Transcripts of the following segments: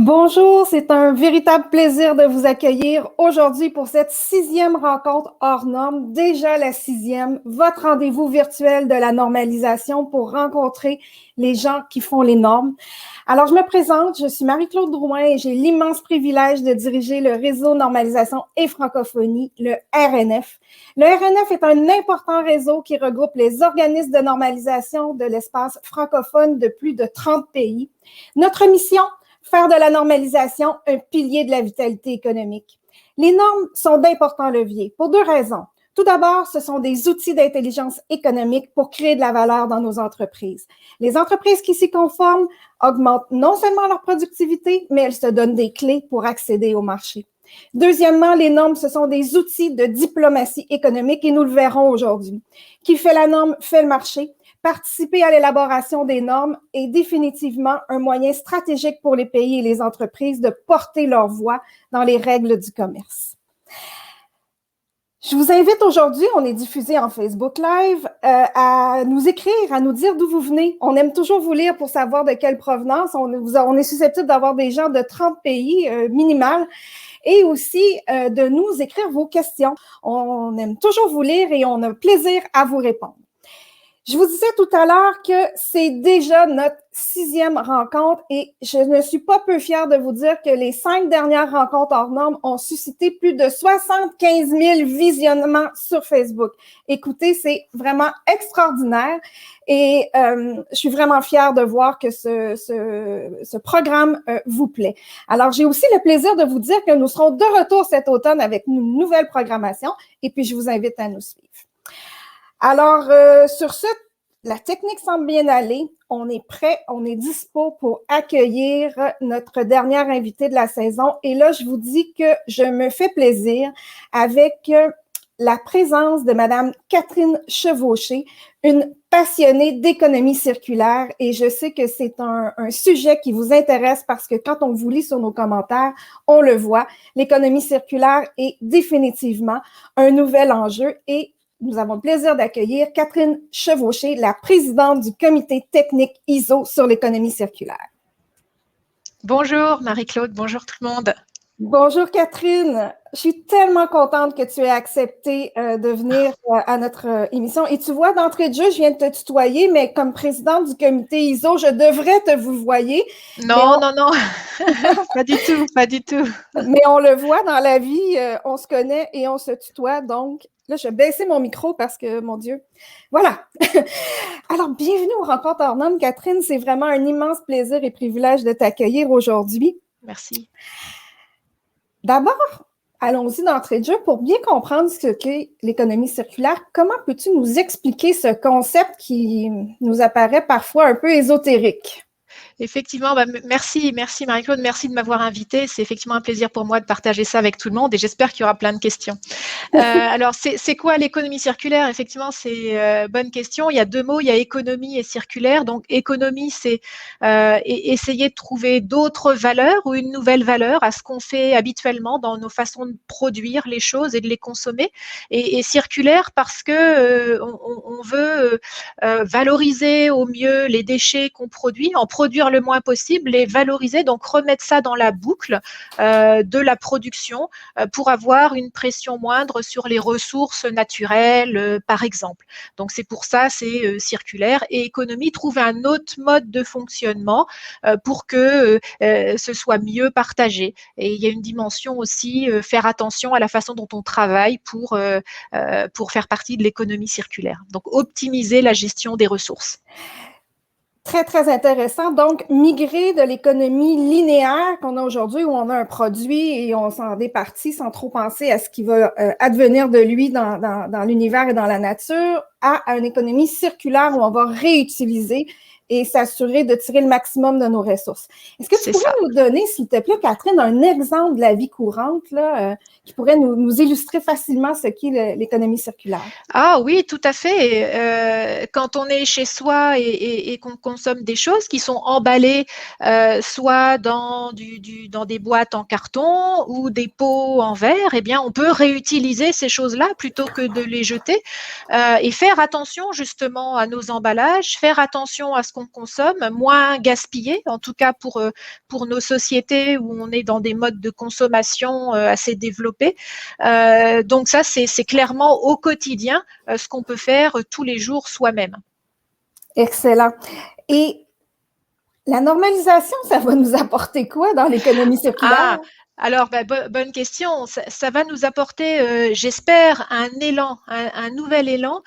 Bonjour, c'est un véritable plaisir de vous accueillir aujourd'hui pour cette 6e rencontre hors normes, déjà la 6e, votre rendez-vous virtuel de la normalisation pour rencontrer les gens qui font les normes. Alors, je me présente, je suis Marie-Claude Drouin et j'ai l'immense privilège de diriger le réseau Normalisation et Francophonie, le RNF. Le RNF est un important réseau qui regroupe les organismes de normalisation de l'espace francophone de plus de 30 pays. Notre mission, faire de la normalisation un pilier de la vitalité économique. Les normes sont d'importants leviers pour 2 raisons. Tout d'abord, ce sont des outils d'intelligence économique pour créer de la valeur dans nos entreprises. Les entreprises qui s'y conforment augmentent non seulement leur productivité, mais elles se donnent des clés pour accéder au marché. Deuxièmement, les normes, ce sont des outils de diplomatie économique et nous le verrons aujourd'hui. Qui fait la norme fait le marché. Participer à l'élaboration des normes est définitivement un moyen stratégique pour les pays et les entreprises de porter leur voix dans les règles du commerce. Je vous invite aujourd'hui, on est diffusé en Facebook Live, à nous écrire, à nous dire d'où vous venez. On aime toujours vous lire pour savoir de quelle provenance. On est susceptible d'avoir des gens de 30 pays minimal et aussi de nous écrire vos questions. On aime toujours vous lire et on a plaisir à vous répondre. Je vous disais tout à l'heure que c'est déjà notre 6e rencontre et je ne suis pas peu fière de vous dire que les 5 dernières rencontres hors normes ont suscité plus de 75 000 visionnements sur Facebook. Écoutez, c'est vraiment extraordinaire et je suis vraiment fière de voir que ce programme vous plaît. Alors, j'ai aussi le plaisir de vous dire que nous serons de retour cet automne avec une nouvelle programmation et puis je vous invite à nous suivre. Alors, sur ce, la technique semble bien aller. On est prêt, on est dispo pour accueillir notre dernière invitée de la saison. Et là, je vous dis que je me fais plaisir avec la présence de Madame Catherine Chevauché, une passionnée d'économie circulaire. Et je sais que c'est un sujet qui vous intéresse parce que quand on vous lit sur nos commentaires, on le voit. L'économie circulaire est définitivement un nouvel enjeu et nous avons le plaisir d'accueillir Catherine Chevauché, la présidente du comité technique ISO sur l'économie circulaire. Bonjour Marie-Claude, bonjour tout le monde. Bonjour Catherine, je suis tellement contente que tu aies accepté de venir à notre émission. Et tu vois, d'entrée de jeu, je viens de te tutoyer, mais comme présidente du comité ISO, je devrais te vouvoyer. Non, pas du tout, pas du tout. Mais on le voit dans la vie, on se connaît et on se tutoie, donc là, je vais baisser mon micro parce que, mon Dieu, voilà. Alors, bienvenue aux Rencontres hors normes, Catherine. C'est vraiment un immense plaisir et privilège de t'accueillir aujourd'hui. Merci. D'abord, allons-y d'entrée de jeu pour bien comprendre ce qu'est l'économie circulaire. Comment peux-tu nous expliquer ce concept qui nous apparaît parfois un peu ésotérique? Effectivement, merci Marie-Claude, merci de m'avoir invitée. C'est effectivement un plaisir pour moi de partager ça avec tout le monde et j'espère qu'il y aura plein de questions. Alors, c'est quoi l'économie circulaire? Effectivement, c'est bonne question. Il y a 2 mots, il y a économie et circulaire. Donc, économie, c'est essayer de trouver d'autres valeurs ou une nouvelle valeur à ce qu'on fait habituellement dans nos façons de produire les choses et de les consommer. Et circulaire parce que on veut valoriser au mieux les déchets qu'on produit, en produire le moins possible, les valoriser, donc remettre ça dans la boucle de la production pour avoir une pression moindre sur les ressources naturelles, par exemple. Donc c'est pour ça, c'est circulaire. Et économie, trouver un autre mode de fonctionnement pour que ce soit mieux partagé. Et il y a une dimension aussi, faire attention à la façon dont on travaille pour faire partie de l'économie circulaire. Donc optimiser la gestion des ressources. Très, très intéressant. Donc, migrer de l'économie linéaire qu'on a aujourd'hui, où on a un produit et on s'en départit sans trop penser à ce qui va advenir de lui dans l'univers et dans la nature, à une économie circulaire où on va réutiliser et s'assurer de tirer le maximum de nos ressources. Est-ce que tu pourrais nous donner, s'il te plaît, Catherine, un exemple de la vie courante là, qui pourrait nous illustrer facilement ce qu'est l'économie circulaire? Ah oui, tout à fait. Quand on est chez soi et qu'on consomme des choses qui sont emballées soit dans des boîtes en carton ou des pots en verre, eh bien, on peut réutiliser ces choses-là plutôt que de les jeter et faire faire attention justement à nos emballages, faire attention à ce qu'on consomme, moins gaspiller, en tout cas pour nos sociétés où on est dans des modes de consommation assez développés. Donc ça, c'est clairement au quotidien ce qu'on peut faire tous les jours soi-même. Excellent. Et la normalisation, ça va nous apporter quoi dans l'économie circulaire? Alors, bonne question. Ça va nous apporter, j'espère, un élan, un nouvel élan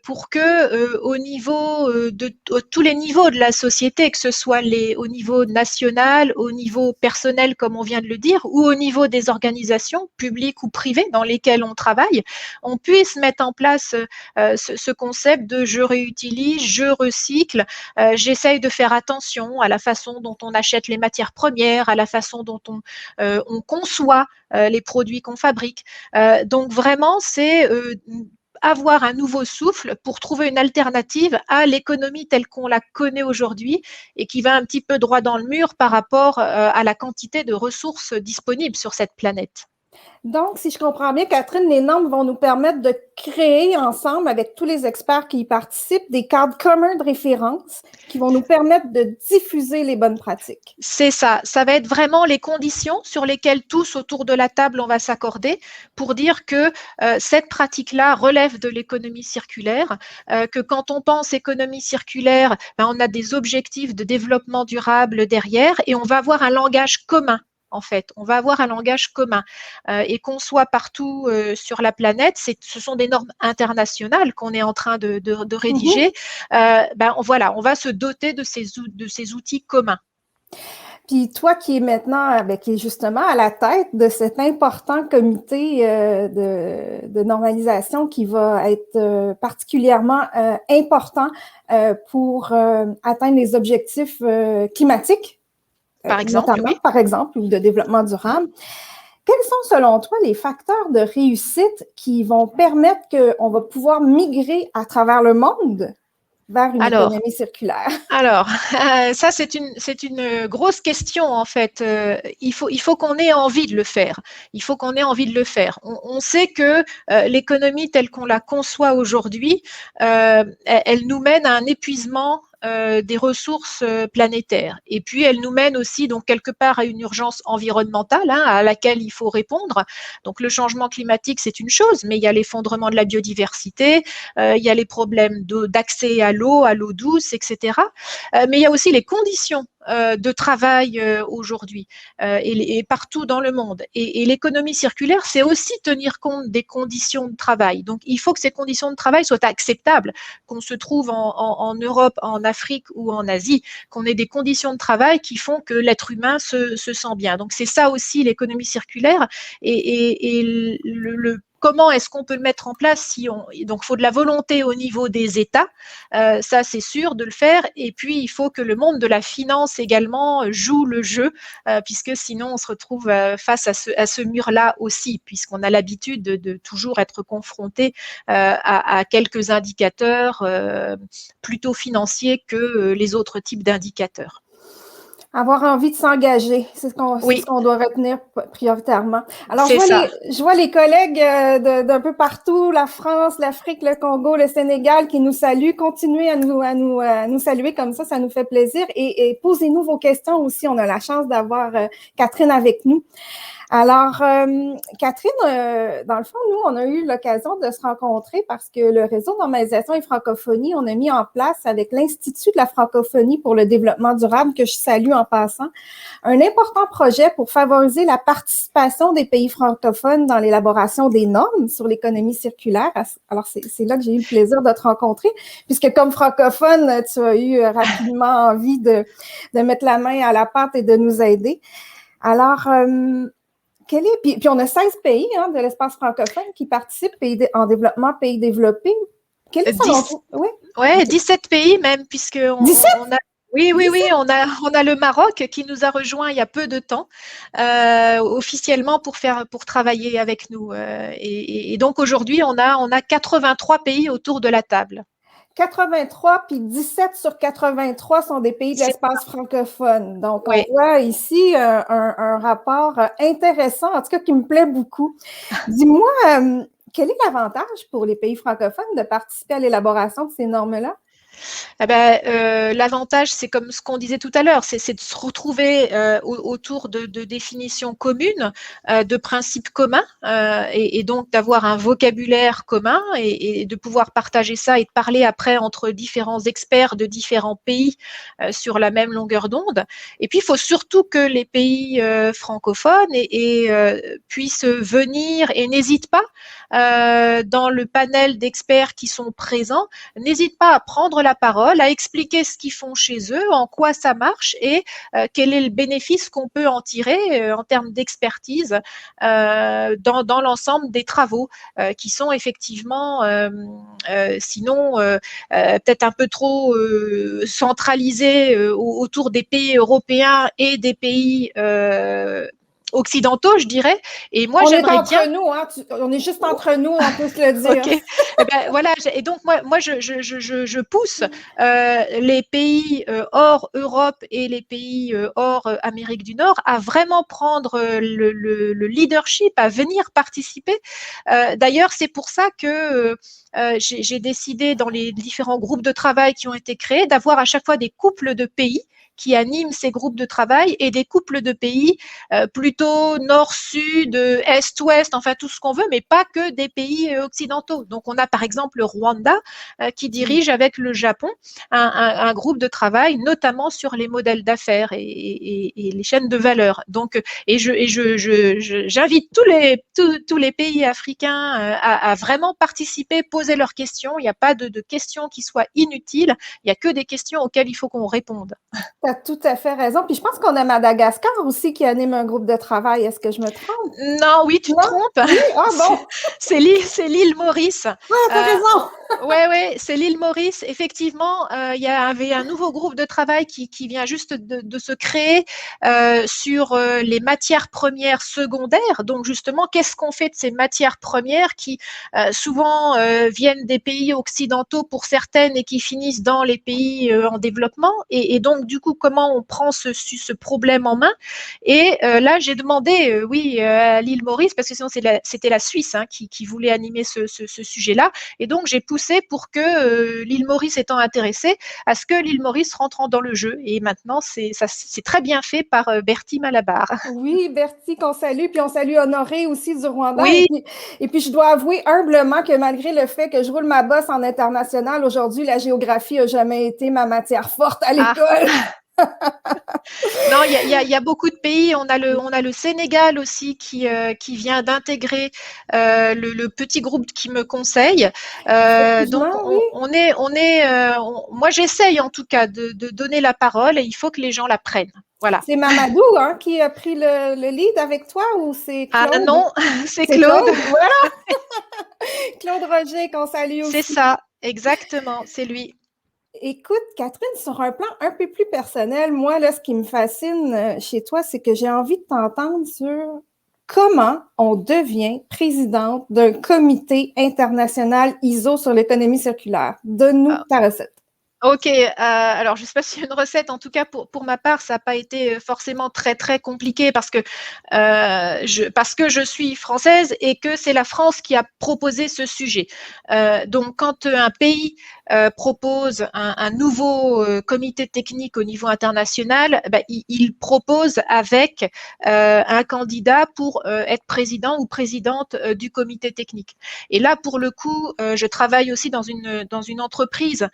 pour que au niveau de tous les niveaux de la société, que ce soit au niveau national, au niveau personnel, comme on vient de le dire, ou au niveau des organisations publiques ou privées dans lesquelles on travaille, on puisse mettre en place ce concept de je réutilise, je recycle. J'essaye de faire attention à la façon dont on achète les matières premières, à la façon dont on conçoit les produits qu'on fabrique. Donc vraiment, c'est avoir un nouveau souffle pour trouver une alternative à l'économie telle qu'on la connaît aujourd'hui et qui va un petit peu droit dans le mur par rapport à la quantité de ressources disponibles sur cette planète. Donc, si je comprends bien, Catherine, les normes vont nous permettre de créer ensemble, avec tous les experts qui y participent, des cadres communs de référence qui vont nous permettre de diffuser les bonnes pratiques. C'est ça. Ça va être vraiment les conditions sur lesquelles tous autour de la table on va s'accorder pour dire que cette pratique-là relève de l'économie circulaire, que quand on pense économie circulaire, on a des objectifs de développement durable derrière et on va avoir un langage commun. En fait, on va avoir un langage commun et qu'on soit partout sur la planète, ce sont des normes internationales qu'on est en train de rédiger. Voilà, on va se doter de ces outils communs. Puis toi qui es maintenant, qui est justement à la tête de cet important comité de normalisation qui va être particulièrement important pour atteindre les objectifs climatiques, par exemple, notamment, oui. par exemple, ou de développement durable. Quels sont, selon toi, les facteurs de réussite qui vont permettre qu'on va pouvoir migrer à travers le monde vers une économie circulaire? Alors, ça, c'est une grosse question, en fait. Il faut qu'on ait envie de le faire. Il faut qu'on ait envie de le faire. On sait que l'économie telle qu'on la conçoit aujourd'hui, elle nous mène à un épuisement des ressources planétaires. Et puis, elle nous mène aussi, donc, quelque part à une urgence environnementale à laquelle il faut répondre. Donc, le changement climatique, c'est une chose, mais il y a l'effondrement de la biodiversité, il y a les problèmes d'accès à l'eau douce, etc. Mais il y a aussi les conditions de travail aujourd'hui et partout dans le monde. Et l'économie circulaire, c'est aussi tenir compte des conditions de travail. Donc, il faut que ces conditions de travail soient acceptables, qu'on se trouve en Europe, en Afrique ou en Asie, qu'on ait des conditions de travail qui font que l'être humain se sent bien. Donc, c'est ça aussi l'économie circulaire et comment est-ce qu'on peut le mettre en place donc, il faut de la volonté au niveau des États, ça c'est sûr de le faire. Et puis, il faut que le monde de la finance également joue le jeu, puisque sinon on se retrouve face à ce mur-là aussi, puisqu'on a l'habitude de toujours être confronté à quelques indicateurs plutôt financiers que les autres types d'indicateurs. Avoir envie de s'engager, c'est ce qu'on doit retenir prioritairement. Alors, je vois les collègues d'un peu partout, la France, l'Afrique, le Congo, le Sénégal qui nous saluent. Continuez à nous saluer comme ça nous fait plaisir. Et posez-nous vos questions aussi. On a la chance d'avoir Catherine avec nous. Alors, Catherine, dans le fond, nous, on a eu l'occasion de se rencontrer parce que le réseau de normalisation et francophonie, on a mis en place avec l'Institut de la francophonie pour le développement durable, que je salue en passant, un important projet pour favoriser la participation des pays francophones dans l'élaboration des normes sur l'économie circulaire. Alors, c'est là que j'ai eu le plaisir de te rencontrer, puisque comme francophone, tu as eu rapidement envie de mettre la main à la pâte et de nous aider. Alors, puis on a 16 pays de l'espace francophone qui participent en développement pays développés. Quel est selon toi? Oui, 17 pays même, puisqu'on a. Oui, on a le Maroc qui nous a rejoint il y a peu de temps officiellement pour travailler avec nous. Et donc aujourd'hui, on a 83 pays autour de la table. 83, puis 17 sur 83 sont des pays de l'espace francophone. Donc, on voit ici un rapport intéressant, en tout cas qui me plaît beaucoup. Dis-moi, quel est l'avantage pour les pays francophones de participer à l'élaboration de ces normes-là? L'avantage, c'est comme ce qu'on disait tout à l'heure, c'est de se retrouver autour de définitions communes, de principes communs, et donc d'avoir un vocabulaire commun et de pouvoir partager ça et de parler après entre différents experts de différents pays sur la même longueur d'onde. Et puis, il faut surtout que les pays francophones puissent venir et n'hésitent pas dans le panel d'experts qui sont présents, n'hésitent pas à prendre la parole, à expliquer ce qu'ils font chez eux, en quoi ça marche et quel est le bénéfice qu'on peut en tirer en termes d'expertise dans l'ensemble des travaux qui sont effectivement sinon peut-être un peu trop centralisés autour des pays européens et des pays occidentaux, je dirais. Et moi, j'aimerais bien. On est entre nous, hein? On est juste entre nous, on peut se le dire. Ok. Voilà. Et donc moi, je pousse les pays hors Europe et les pays hors Amérique du Nord à vraiment prendre le leadership, à venir participer. D'ailleurs, c'est pour ça que j'ai décidé dans les différents groupes de travail qui ont été créés d'avoir à chaque fois des couples de pays qui animent ces groupes de travail et des couples de pays plutôt nord-sud, est-ouest, enfin tout ce qu'on veut, mais pas que des pays occidentaux. Donc on a par exemple le Rwanda qui dirige avec le Japon un groupe de travail, notamment sur les modèles d'affaires et les chaînes de valeur. Donc, j'invite tous les pays africains à vraiment participer, poser leurs questions. Il n'y a pas de questions qui soient inutiles. Il n'y a que des questions auxquelles il faut qu'on réponde. Tu as tout à fait raison. Puis je pense qu'on a Madagascar aussi qui anime un groupe de travail. Est-ce que je me trompe? Non, oui, tu te trompes. Oui? Ah bon? C'est l'île Maurice. Ah, t'as raison. Ouais, c'est l'île Maurice. Effectivement, il y avait un nouveau groupe de travail qui vient juste de se créer sur les matières premières secondaires. Donc justement, qu'est-ce qu'on fait de ces matières premières qui souvent viennent des pays occidentaux pour certaines et qui finissent dans les pays en développement. Et donc du coup, comment on prend ce problème en main? Et là, j'ai demandé, à l'île Maurice, parce que sinon c'était la Suisse qui voulait animer ce sujet-là. Et donc, j'ai poussé pour que l'île Maurice étant intéressée, à ce que l'île Maurice rentre dans le jeu. Et maintenant, c'est très bien fait par Bertie Malabar. Oui, Bertie, qu'on salue, puis on salue Honoré aussi du Rwanda. Oui. Et puis, je dois avouer humblement que malgré le fait que je roule ma bosse en international, aujourd'hui, la géographie n'a jamais été ma matière forte à l'école. Non, il y a beaucoup de pays. On a le Sénégal aussi qui vient d'intégrer le petit groupe qui me conseille. Donc moi j'essaye en tout cas de donner la parole et il faut que les gens la prennent. Voilà. C'est Mamadou qui a pris le lead avec toi ou c'est Claude? Ah non, c'est Claude. Voilà. Claude Roger qu'on salue aussi. C'est ça, exactement, c'est lui. Écoute, Catherine, sur un plan un peu plus personnel, moi, là, ce qui me fascine chez toi, c'est que j'ai envie de t'entendre sur comment on devient présidente d'un comité international ISO sur l'économie circulaire. Donne-nous ta recette. Ok, alors je ne sais pas s'il y a une recette, en tout cas pour ma part, ça n'a pas été forcément très très compliqué parce que je suis française et que c'est la France qui a proposé ce sujet. Donc quand un pays propose un nouveau comité technique au niveau international, il propose avec un candidat pour être président ou présidente du comité technique. Et là, pour le coup, je travaille aussi dans une entreprise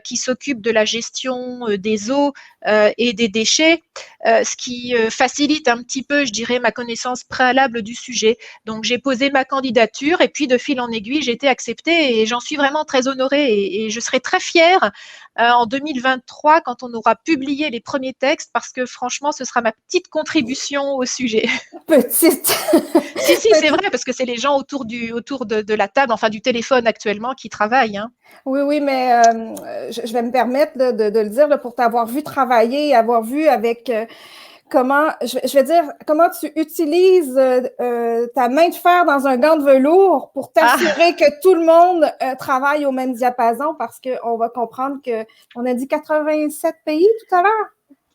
qui s'occupe de la gestion des eaux et des déchets, ce qui facilite un petit peu, je dirais, ma connaissance préalable du sujet. Donc, j'ai posé ma candidature et puis, de fil en aiguille, j'ai été acceptée et j'en suis vraiment très honorée et je serai très fière en 2023 quand on aura publié les premiers textes parce que franchement, ce sera ma petite contribution au sujet. Petite. Si, c'est vrai parce que c'est les gens autour de la table, enfin du téléphone actuellement qui travaillent. Hein. Oui, mais je vais me permettre de le dire là, pour t'avoir vu travailler, avoir vu avec comment tu utilises ta main de fer dans un gant de velours pour t'assurer que tout le monde travaille au même diapason parce qu'on va comprendre qu'on a dit 87 pays tout à l'heure.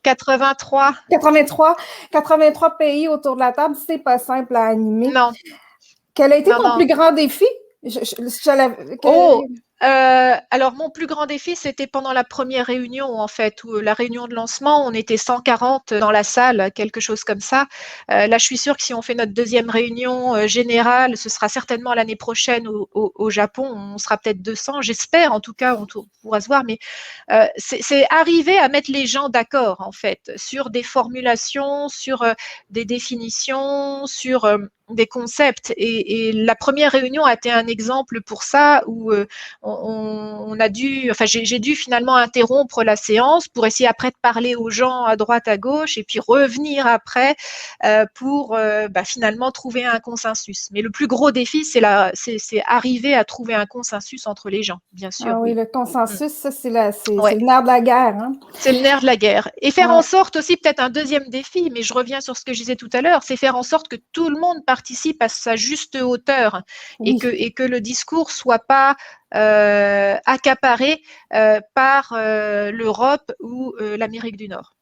83 pays autour de la table, c'est pas simple à animer. Non. Quel a été ton Non. plus grand défi? Alors, mon plus grand défi, c'était pendant la première réunion, en fait, où la réunion de lancement, on était 140 dans la salle, quelque chose comme ça. Là, je suis sûre que si on fait notre deuxième réunion générale, ce sera certainement l'année prochaine au Japon. On sera peut-être 200, j'espère, en tout cas, on pourra se voir. Mais c'est arriver à mettre les gens d'accord, en fait, sur des formulations, sur des définitions, sur des concepts. Et la première réunion a été un exemple pour ça, où j'ai dû finalement interrompre la séance pour essayer après de parler aux gens à droite, à gauche, et puis revenir après pour finalement trouver un consensus. Mais le plus gros défi, c'est arriver à trouver un consensus entre les gens, bien sûr. Ah oui, le consensus, ça, c'est Ouais. le nerf de la guerre. Hein? C'est le nerf de la guerre. Et faire en sorte aussi, peut-être un deuxième défi, mais je reviens sur ce que je disais tout à l'heure, c'est faire en sorte que tout le monde participe à sa juste hauteur, oui. et que le discours soit pas accaparé par l'Europe ou l'Amérique du Nord.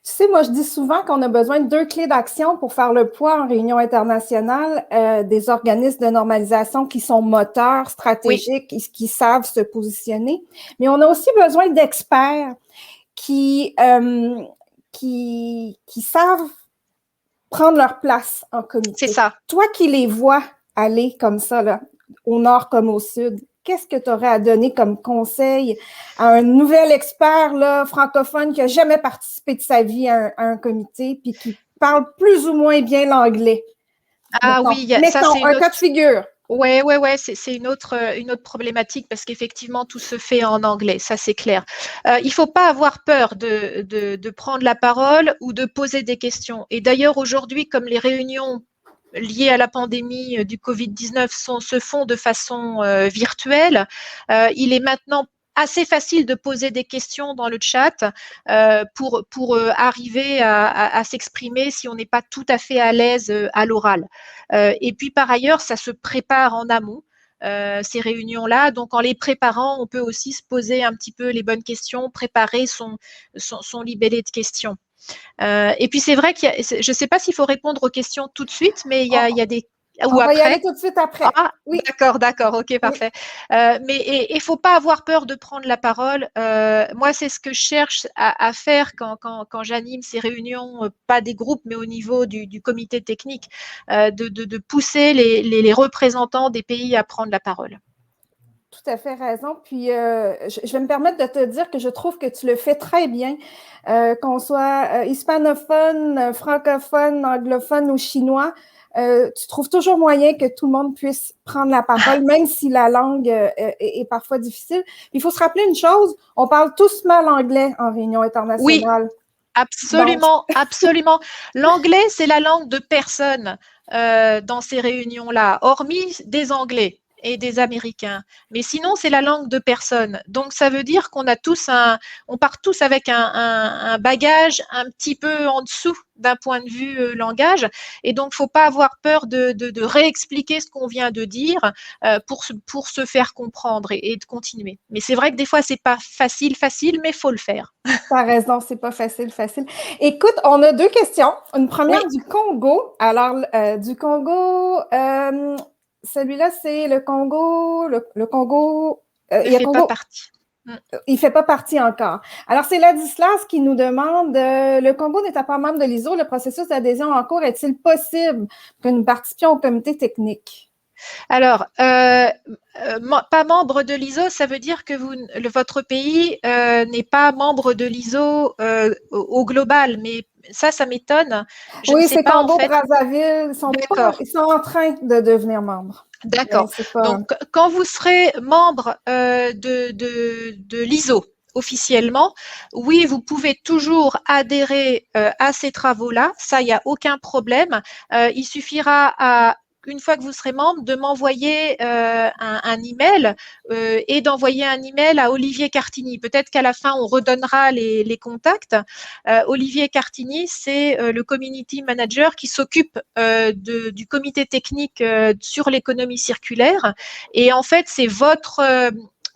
Tu sais, moi, je dis souvent qu'on a besoin de 2 clés d'action pour faire le poids en réunion internationale des organismes de normalisation qui sont moteurs stratégiques, oui. qui savent se positionner. Mais on a aussi besoin d'experts qui savent prendre leur place en comité. C'est ça. Toi qui les vois aller comme ça, là, au nord comme au sud, qu'est-ce que tu aurais à donner comme conseil à un nouvel expert là, francophone qui n'a jamais participé de sa vie à un comité puis qui parle plus ou moins bien l'anglais? Ah oui, ça c'est un cas de figure. Ouais, c'est une autre problématique parce qu'effectivement tout se fait en anglais, ça c'est clair. Il faut pas avoir peur de prendre la parole ou de poser des questions. Et d'ailleurs aujourd'hui, comme les réunions liées à la pandémie du Covid-19 se font de façon virtuelle, il est maintenant assez facile de poser des questions dans le chat pour arriver à s'exprimer si on n'est pas tout à fait à l'aise à l'oral. Et puis par ailleurs, ça se prépare en amont. Ces réunions-là. Donc, en les préparant, on peut aussi se poser un petit peu les bonnes questions, préparer son libellé de questions. Et puis, c'est vrai je ne sais pas s'il faut répondre aux questions tout de suite, mais il y a des... On va y aller tout de suite après. Ah, oui. D'accord, ok, parfait. Oui. Mais il ne faut pas avoir peur de prendre la parole. Moi, c'est ce que je cherche à faire quand j'anime ces réunions, pas des groupes, mais au niveau du comité technique, de pousser les représentants des pays à prendre la parole. Tout à fait raison. Puis, je vais me permettre de te dire que je trouve que tu le fais très bien, qu'on soit hispanophone, francophone, anglophone ou chinois. Tu trouves toujours moyen que tout le monde puisse prendre la parole, même si la langue est parfois difficile. Il faut se rappeler une chose, on parle tous mal anglais en réunion internationale. Oui, absolument, absolument. L'anglais, c'est la langue de personne dans ces réunions-là, hormis des Anglais et des Américains. Mais sinon, c'est la langue de personne. Donc, ça veut dire qu'on a tous on part tous avec un bagage un petit peu en dessous d'un point de vue langage. Et donc, faut pas avoir peur de réexpliquer ce qu'on vient de dire pour se faire comprendre et de continuer. Mais c'est vrai que des fois, c'est pas facile, mais faut le faire. T'as raison, c'est pas facile. Écoute, on a 2 questions. Une première du Congo. Alors, du Congo, celui-là, c'est le Congo. Le Congo. Il ne fait pas partie. Il ne fait pas partie encore. Alors, c'est Ladislas qui nous demande le Congo n'étant pas membre de l'ISO, le processus d'adhésion en cours est-il possible que nous participions au comité technique? Alors, pas membre de l'ISO, ça veut dire que votre pays n'est pas membre de l'ISO au global, mais ça m'étonne. Oui, c'est Congo-Brazzaville, ils sont en train de devenir membres. D'accord. Donc, quand vous serez membre de l'ISO officiellement, oui, vous pouvez toujours adhérer à ces travaux-là. Ça, il n'y a aucun problème. Il suffira une fois que vous serez membre, de m'envoyer un email et d'envoyer un email à Olivier Cartini. Peut-être qu'à la fin, on redonnera les contacts. Olivier Cartini, c'est le community manager qui s'occupe du comité technique sur l'économie circulaire. Et en fait, c'est votre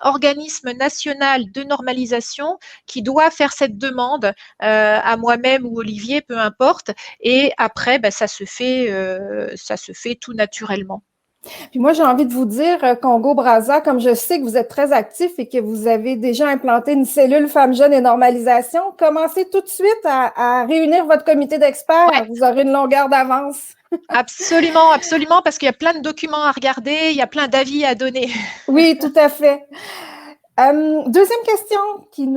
organisme national de normalisation qui doit faire cette demande à moi-même ou Olivier, peu importe. Et après, ça se fait tout naturellement. Puis moi, j'ai envie de vous dire, Congo-Brazza, comme je sais que vous êtes très actif et que vous avez déjà implanté une cellule femmes jeunes et normalisation, commencez tout de suite à réunir votre comité d'experts. Ouais. Vous aurez une longueur d'avance. Absolument, absolument, parce qu'il y a plein de documents à regarder, il y a plein d'avis à donner. Oui, tout à fait. Deuxième question,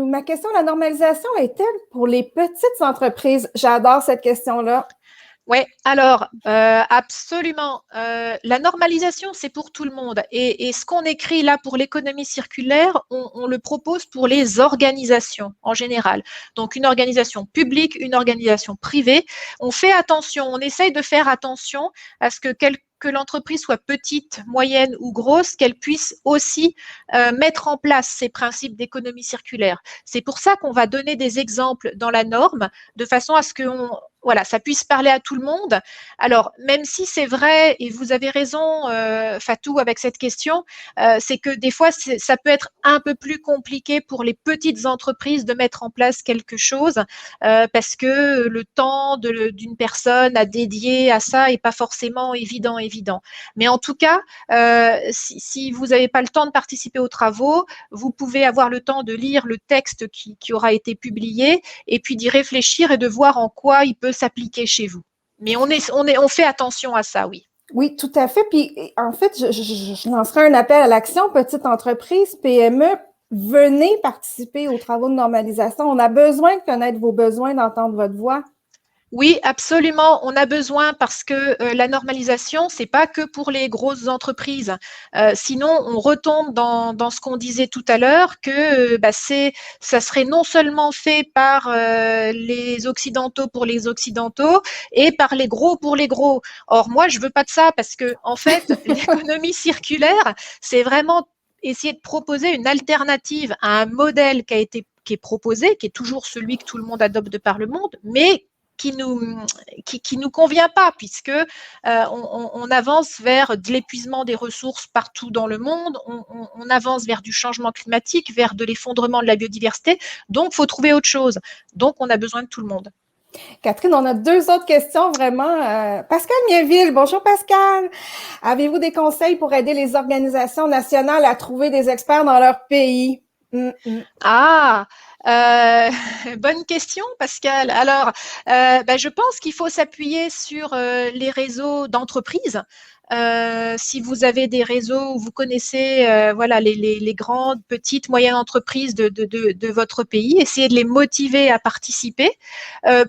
ma question, la normalisation est-elle pour les petites entreprises? J'adore cette question-là. Oui, alors absolument. La normalisation, c'est pour tout le monde. Et ce qu'on écrit là pour l'économie circulaire, on le propose pour les organisations en général. Donc une organisation publique, une organisation privée. On fait attention, on essaye de faire attention à ce que l'entreprise soit petite, moyenne ou grosse, qu'elle puisse aussi mettre en place ces principes d'économie circulaire. C'est pour ça qu'on va donner des exemples dans la norme, de façon à ce que ça puisse parler à tout le monde. Alors, même si c'est vrai, et vous avez raison, Fatou, avec cette question, c'est que des fois, ça peut être un peu plus compliqué pour les petites entreprises de mettre en place quelque chose, parce que le temps d'une personne à dédier à ça n'est pas forcément évident. Mais en tout cas, si vous n'avez pas le temps de participer aux travaux, vous pouvez avoir le temps de lire le texte qui aura été publié et puis d'y réfléchir et de voir en quoi il peut s'appliquer chez vous. Mais on fait attention à ça, oui. Oui, tout à fait. Puis, en fait, je lancerai un appel à l'action, petite entreprise, PME. Venez participer aux travaux de normalisation. On a besoin de connaître vos besoins, d'entendre votre voix. Oui, absolument. On a besoin parce que la normalisation, c'est pas que pour les grosses entreprises. Sinon, on retombe dans ce qu'on disait tout à l'heure, que ça serait non seulement fait par les Occidentaux pour les Occidentaux et par les gros pour les gros. Or, moi, je veux pas de ça parce que, en fait, l'économie circulaire, c'est vraiment essayer de proposer une alternative à un modèle qui est proposé, qui est toujours celui que tout le monde adopte de par le monde, mais qui nous convient pas, puisque on avance vers de l'épuisement des ressources partout dans le monde, on avance vers du changement climatique, vers de l'effondrement de la biodiversité, donc il faut trouver autre chose. Donc on a besoin de tout le monde. Catherine, on a deux autres questions vraiment. Pascal Mieville, bonjour Pascal. Avez-vous des conseils pour aider les organisations nationales à trouver des experts dans leur pays? Bonne question, Pascal. Alors, je pense qu'il faut s'appuyer sur les réseaux d'entreprises. Si vous avez des réseaux où vous connaissez les grandes, petites, moyennes entreprises de votre pays, essayez de les motiver à participer.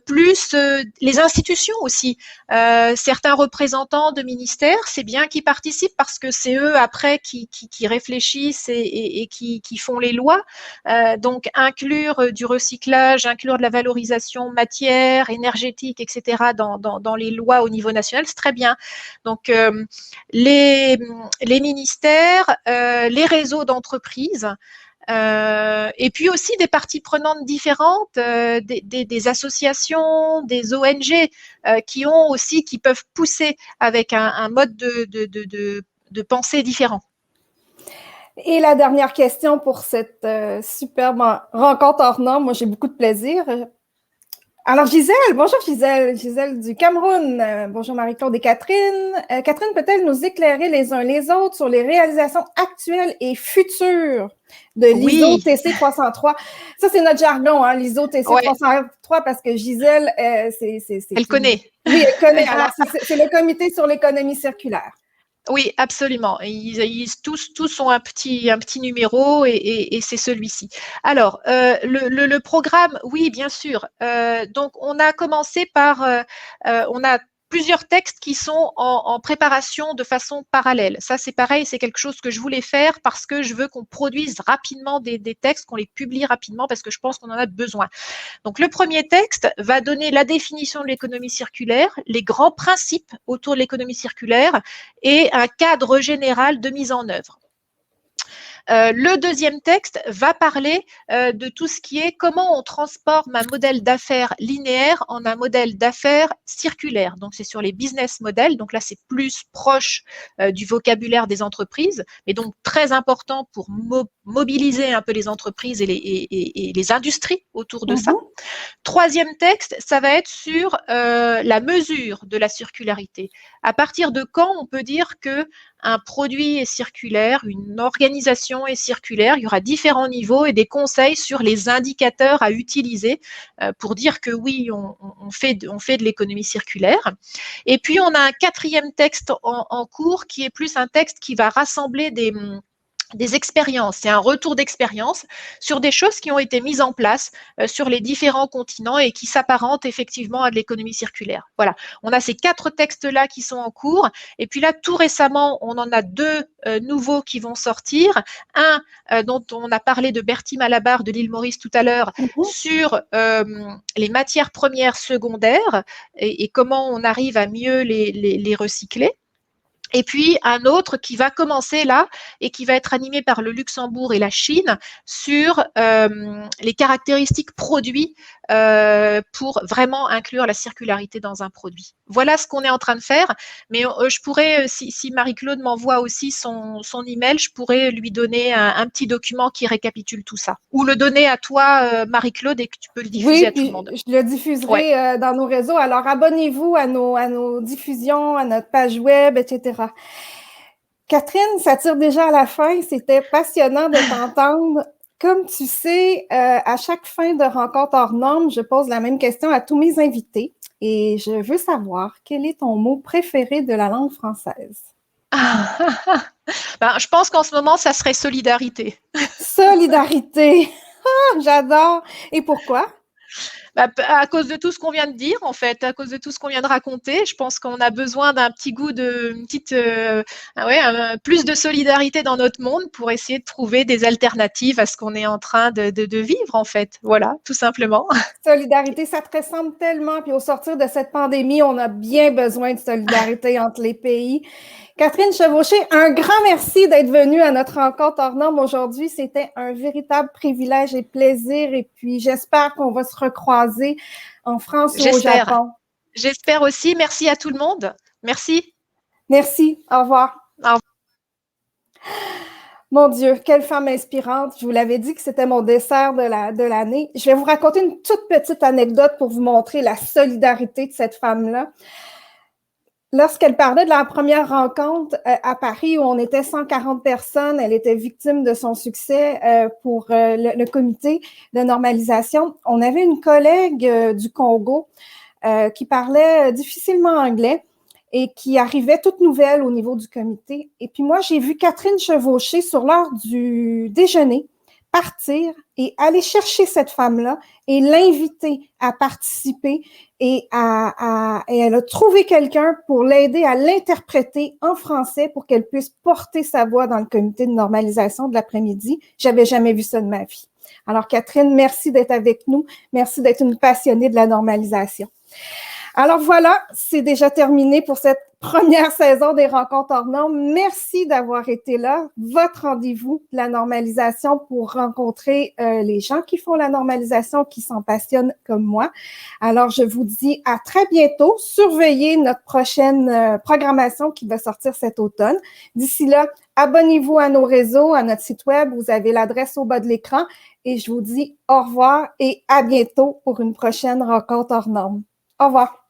Plus les institutions aussi. Certains représentants de ministères, c'est bien qu'ils participent parce que c'est eux après qui réfléchissent et qui font les lois. Donc inclure du recyclage, inclure de la valorisation matière, énergétique, etc. dans les lois au niveau national, c'est très bien. Donc les ministères, les réseaux d'entreprises, et puis aussi des parties prenantes différentes, des associations, des ONG qui peuvent pousser avec un mode de pensée différent. Et la dernière question pour cette superbe rencontre hors norme. Moi, j'ai beaucoup de plaisir. Alors, Gisèle, bonjour Gisèle du Cameroun. Bonjour Marie-Claude et Catherine. Catherine, peut-elle nous éclairer les uns les autres sur les réalisations actuelles et futures de l'ISO TC 303? Ça, c'est notre jargon, hein, l'ISO TC 303, parce que Gisèle, elle connaît. Oui, elle connaît. Alors, c'est le comité sur l'économie circulaire. Oui, absolument. Tous ont un petit numéro et c'est celui-ci. Alors, le programme, oui, bien sûr. Donc, on a commencé par, on a plusieurs textes qui sont en préparation de façon parallèle. Ça, c'est pareil, c'est quelque chose que je voulais faire parce que je veux qu'on produise rapidement des textes, qu'on les publie rapidement parce que je pense qu'on en a besoin. Donc, le premier texte va donner la définition de l'économie circulaire, les grands principes autour de l'économie circulaire et un cadre général de mise en œuvre. Le deuxième texte va parler de tout ce qui est comment on transforme un modèle d'affaires linéaire en un modèle d'affaires circulaire. Donc, c'est sur les business models. Donc là, c'est plus proche du vocabulaire des entreprises, mais donc très important pour mobiliser un peu les entreprises et les industries autour de ça. Troisième texte, ça va être sur la mesure de la circularité. À partir de quand on peut dire que un produit est circulaire, une organisation est circulaire, il y aura différents niveaux et des conseils sur les indicateurs à utiliser pour dire que oui, on fait de l'économie circulaire. Et puis, on a un quatrième texte en cours qui est plus un texte qui va rassembler des expériences, c'est un retour d'expérience sur des choses qui ont été mises en place sur les différents continents et qui s'apparentent effectivement à de l'économie circulaire. Voilà, on a ces 4 textes-là qui sont en cours. Et puis là, tout récemment, on en a 2 nouveaux qui vont sortir. Un dont on a parlé de Bertie Malabar de l'île Maurice tout à l'heure sur les matières premières secondaires et comment on arrive à mieux les recycler. Et puis un autre qui va commencer là et qui va être animé par le Luxembourg et la Chine sur les caractéristiques produits pour vraiment inclure la circularité dans un produit. Voilà ce qu'on est en train de faire, mais je pourrais, si Marie-Claude m'envoie aussi son email, je pourrais lui donner un petit document qui récapitule tout ça. Ou le donner à toi, Marie-Claude, et que tu peux le diffuser à tout le monde. Oui, je le diffuserai dans nos réseaux. Alors, abonnez-vous à nos diffusions, à notre page web, etc. Catherine, ça tire déjà à la fin. C'était passionnant de t'entendre. Comme tu sais, à chaque fin de rencontre hors norme, je pose la même question à tous mes invités et je veux savoir quel est ton mot préféré de la langue française? Ben, je pense qu'en ce moment, ça serait solidarité. Solidarité! Ah, j'adore! Et pourquoi? À cause de tout ce qu'on vient de dire, en fait, à cause de tout ce qu'on vient de raconter, je pense qu'on a besoin d'un petit goût plus de solidarité dans notre monde pour essayer de trouver des alternatives à ce qu'on est en train de vivre, en fait. Voilà, tout simplement. Solidarité, ça te ressemble tellement. Puis au sortir de cette pandémie, on a bien besoin de solidarité entre les pays. Catherine Chevauché, un grand merci d'être venue à notre rencontre hors norme aujourd'hui. C'était un véritable privilège et plaisir. Et puis, j'espère qu'on va se recroiser en France ou au Japon. J'espère aussi. Merci à tout le monde. Merci. Merci. Au revoir. Au revoir. Mon Dieu, quelle femme inspirante. Je vous l'avais dit que c'était mon dessert de l'année. Je vais vous raconter une toute petite anecdote pour vous montrer la solidarité de cette femme-là. Lorsqu'elle parlait de la première rencontre à Paris où on était 140 personnes, elle était victime de son succès pour le comité de normalisation. On avait une collègue du Congo qui parlait difficilement anglais et qui arrivait toute nouvelle au niveau du comité. Et puis moi, j'ai vu Catherine Chevauché sur l'heure du déjeuner partir et aller chercher cette femme-là et l'inviter à participer et elle a trouvé quelqu'un pour l'aider à l'interpréter en français pour qu'elle puisse porter sa voix dans le comité de normalisation de l'après-midi. J'avais jamais vu ça de ma vie. Alors Catherine, merci d'être avec nous. Merci d'être une passionnée de la normalisation. Alors voilà, c'est déjà terminé pour cette première saison des Rencontres hors normes. Merci d'avoir été là. Votre rendez-vous, la normalisation, pour rencontrer les gens qui font la normalisation, qui s'en passionnent comme moi. Alors, je vous dis à très bientôt. Surveillez notre prochaine programmation qui va sortir cet automne. D'ici là, abonnez-vous à nos réseaux, à notre site web. Vous avez l'adresse au bas de l'écran. Et je vous dis au revoir et à bientôt pour une prochaine rencontre hors normes. Au revoir.